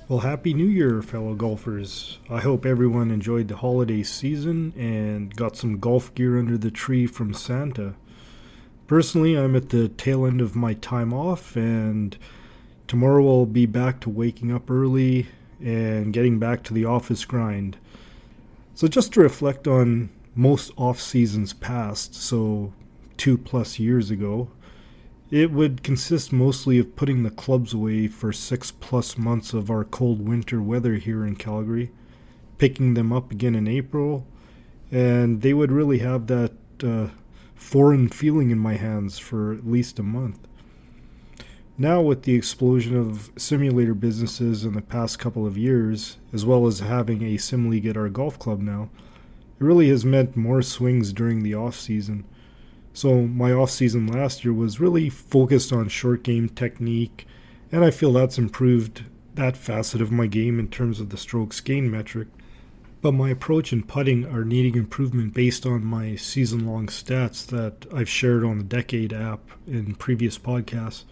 Well, Happy New Year, fellow golfers. I hope everyone enjoyed the holiday season and got some golf gear under the tree from Santa. Personally, I'm at the tail end of my time off, and tomorrow I'll be back to waking up early and getting back to the office grind. So, just to reflect on most off seasons past, so 2+ years ago, it would consist mostly of putting the clubs away for 6+ months of our cold winter weather here in Calgary, picking them up again in April, and they would really have that foreign feeling in my hands for at least a month. Now, with the explosion of simulator businesses in the past couple of years, as well as having a sim league at our golf club now, it really has meant more swings during the off season. So my off season last year was really focused on short game technique, and I feel that's improved that facet of my game in terms of the strokes gained metric. But my approach and putting are needing improvement based on my season long stats that I've shared on the Decade app in previous podcasts.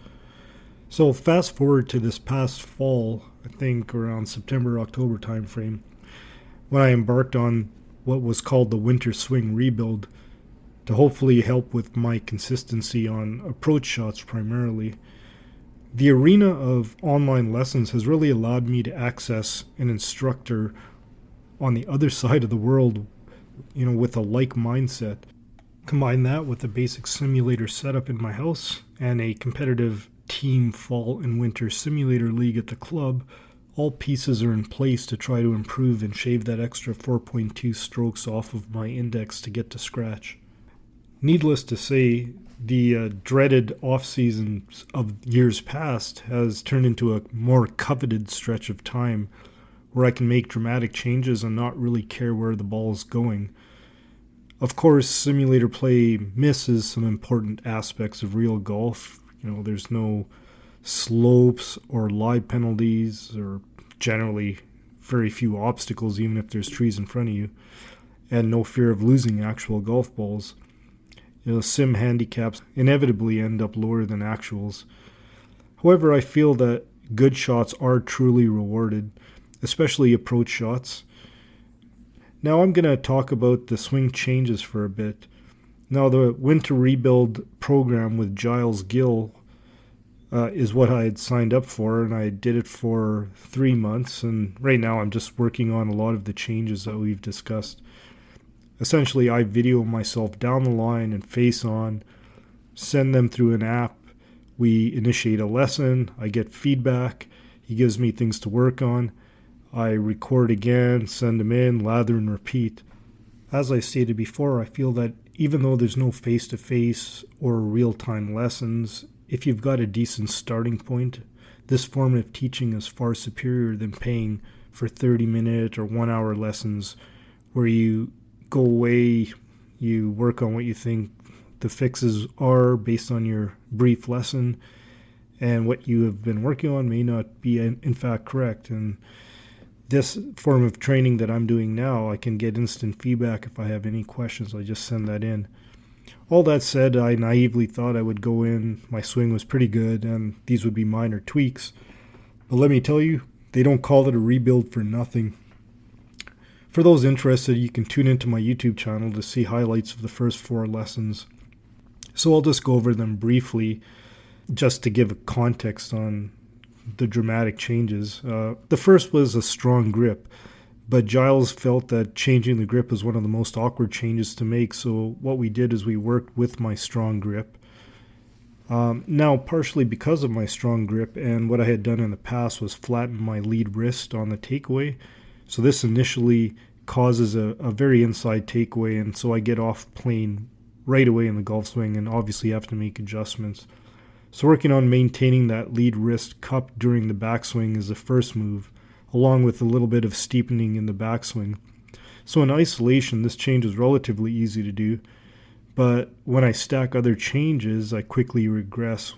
So fast forward to this past fall, I think around September, October timeframe, when I embarked on what was called the winter swing rebuild to hopefully help with my consistency on approach shots primarily. The arena of online lessons has really allowed me to access an instructor on the other side of the world, with a like mindset. Combine that with a basic simulator setup in my house and a competitive team fall and winter simulator league at the club, all pieces are in place to try to improve and shave that extra 4.2 strokes off of my index to get to scratch. Needless to say, the dreaded off-seasons of years past has turned into a more coveted stretch of time where I can make dramatic changes and not really care where the ball is going. Of course, simulator play misses some important aspects of real golf. There's no slopes or lie penalties, or generally very few obstacles even if there's trees in front of you, and no fear of losing actual golf balls. Sim handicaps inevitably end up lower than actuals. However, I feel that good shots are truly rewarded, especially approach shots. Now I'm going to talk about the swing changes for a bit. Now, the Winter Rebuild program with Giles Gill is what I had signed up for, and I did it for 3 months, and right now I'm just working on a lot of the changes that we've discussed. Essentially, I video myself down the line and face on, send them through an app. We initiate a lesson. I get feedback. He gives me things to work on. I record again, send them in, lather and repeat. As I stated before, I feel that even though there's no face-to-face or real-time lessons, if you've got a decent starting point, this form of teaching is far superior than paying for 30-minute or 1-hour lessons where you go away, you work on what you think the fixes are based on your brief lesson, and what you have been working on may not be in fact correct. And this form of training that I'm doing now, I can get instant feedback. If I have any questions, I just send that in. All that said, I naively thought I would go in, my swing was pretty good, and these would be minor tweaks. But let me tell you, they don't call it a rebuild for nothing. For those interested, you can tune into my YouTube channel to see highlights of the first 4 lessons. So I'll just go over them briefly, just to give a context on the dramatic changes. The first was a strong grip, but Giles felt that changing the grip was one of the most awkward changes to make, so what we did is we worked with my strong grip. Now, partially because of my strong grip and what I had done in the past was flatten my lead wrist on the takeaway, so this initially causes a very inside takeaway, and so I get off plane right away in the golf swing and obviously have to make adjustments. So working on maintaining that lead wrist cup during the backswing is the first move, along with a little bit of steepening in the backswing. So in isolation, this change is relatively easy to do, but when I stack other changes, I quickly regress.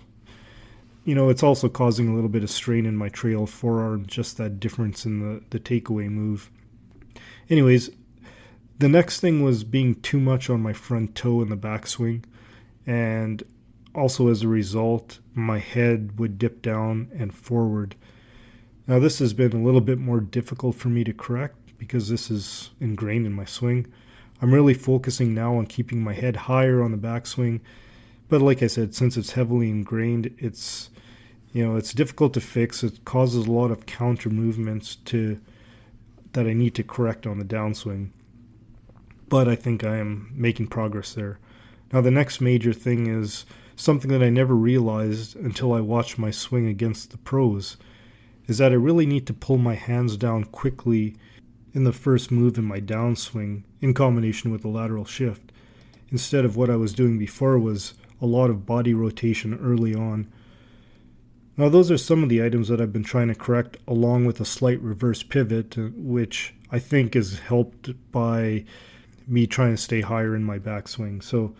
It's also causing a little bit of strain in my trail forearm, just that difference in the takeaway move. Anyways, the next thing was being too much on my front toe in the backswing, and also as a result, my head would dip down and forward. Now this has been a little bit more difficult for me to correct because this is ingrained in my swing. I'm really focusing now on keeping my head higher on the backswing, but like I said, since it's heavily ingrained, it's difficult to fix. It causes a lot of counter movements that I need to correct on the downswing. But I think I am making progress there. Now the next major thing is something that I never realized until I watched my swing against the pros, is that I really need to pull my hands down quickly in the first move in my downswing in combination with the lateral shift, instead of what I was doing before was a lot of body rotation early on. Now those are some of the items that I've been trying to correct, along with a slight reverse pivot, which I think is helped by me trying to stay higher in my backswing. So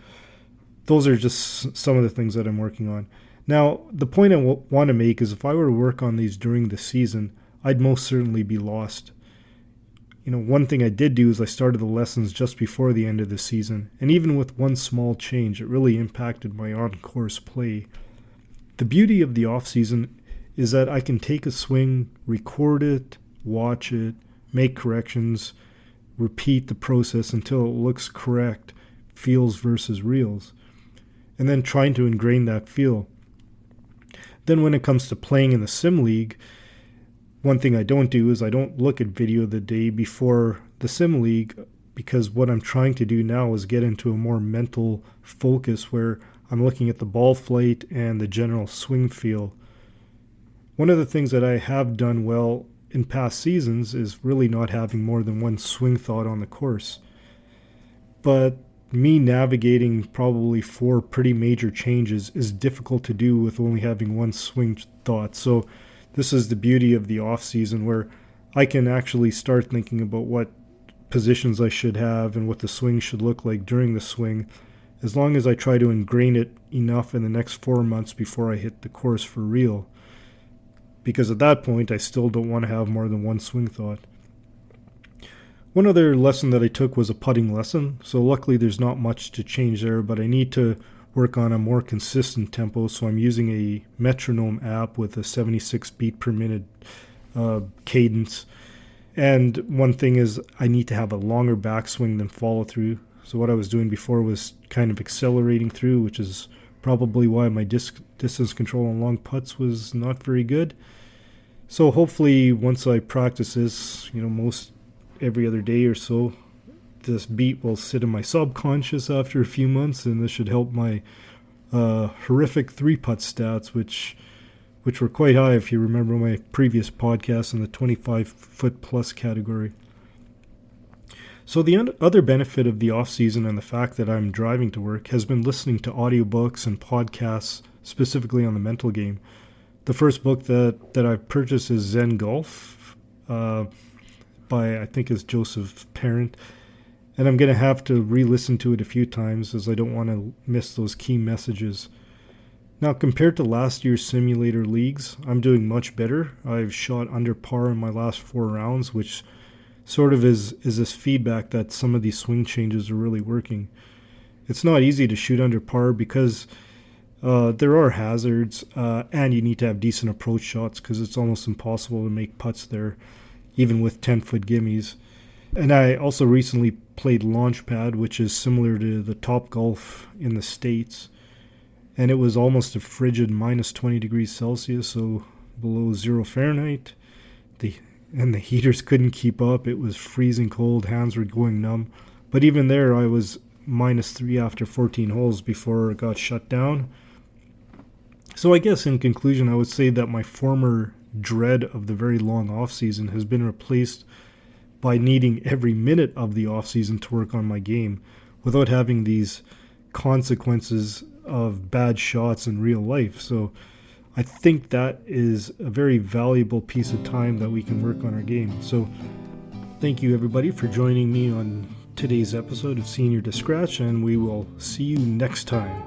those are just some of the things that I'm working on. Now, the point I want to make is if I were to work on these during the season, I'd most certainly be lost. One thing I did do is I started the lessons just before the end of the season, and even with one small change, it really impacted my on-course play. The beauty of the off-season is that I can take a swing, record it, watch it, make corrections, repeat the process until it looks correct, feels versus reels, and then trying to ingrain that feel. Then when it comes to playing in the sim league, one thing I don't do is I don't look at video the day before the sim league, because what I'm trying to do now is get into a more mental focus where I'm looking at the ball flight and the general swing feel. One of the things that I have done well in past seasons is really not having more than one swing thought on the course. But me navigating probably 4 pretty major changes is difficult to do with only having one swing thought. So this is the beauty of the off season, where I can actually start thinking about what positions I should have and what the swing should look like during the swing, as long as I try to ingrain it enough in the next 4 months before I hit the course for real. Because at that point, I still don't want to have more than one swing thought. One other lesson that I took was a putting lesson, so luckily there's not much to change there, but I need to work on a more consistent tempo, so I'm using a metronome app with a 76 beat per minute cadence. And one thing is I need to have a longer backswing than follow through. So what I was doing before was kind of accelerating through, which is probably why my distance control on long putts was not very good. So hopefully once I practice this, most every other day or so, this beat will sit in my subconscious after a few months, and this should help my horrific 3-putt stats, which were quite high if you remember my previous podcast in the 25-foot plus category. So the other benefit of the off-season and the fact that I'm driving to work has been listening to audiobooks and podcasts specifically on the mental game. The first book that I purchased is Zen Golf by, I think it's Joseph Parent. And I'm going to have to re-listen to it a few times as I don't want to miss those key messages. Now, compared to last year's simulator leagues, I'm doing much better. I've shot under par in my last 4 rounds, which sort of is this feedback that some of these swing changes are really working. It's not easy to shoot under par because there are hazards, and you need to have decent approach shots because it's almost impossible to make putts there, even with 10-foot gimmies. And I also recently played Launchpad, which is similar to the Top Golf in the States. And it was almost a frigid minus 20 degrees Celsius, so below 0 Fahrenheit. And the heaters couldn't keep up. It was freezing cold. Hands were going numb. But even there, I was minus 3 after 14 holes before it got shut down. So I guess in conclusion, I would say that my former dread of the very long off-season has been replaced by needing every minute of the off-season to work on my game without having these consequences of bad shots in real life. So I think that is a very valuable piece of time that we can work on our game. So thank you everybody for joining me on today's episode of Senior to Scratch, and we will see you next time.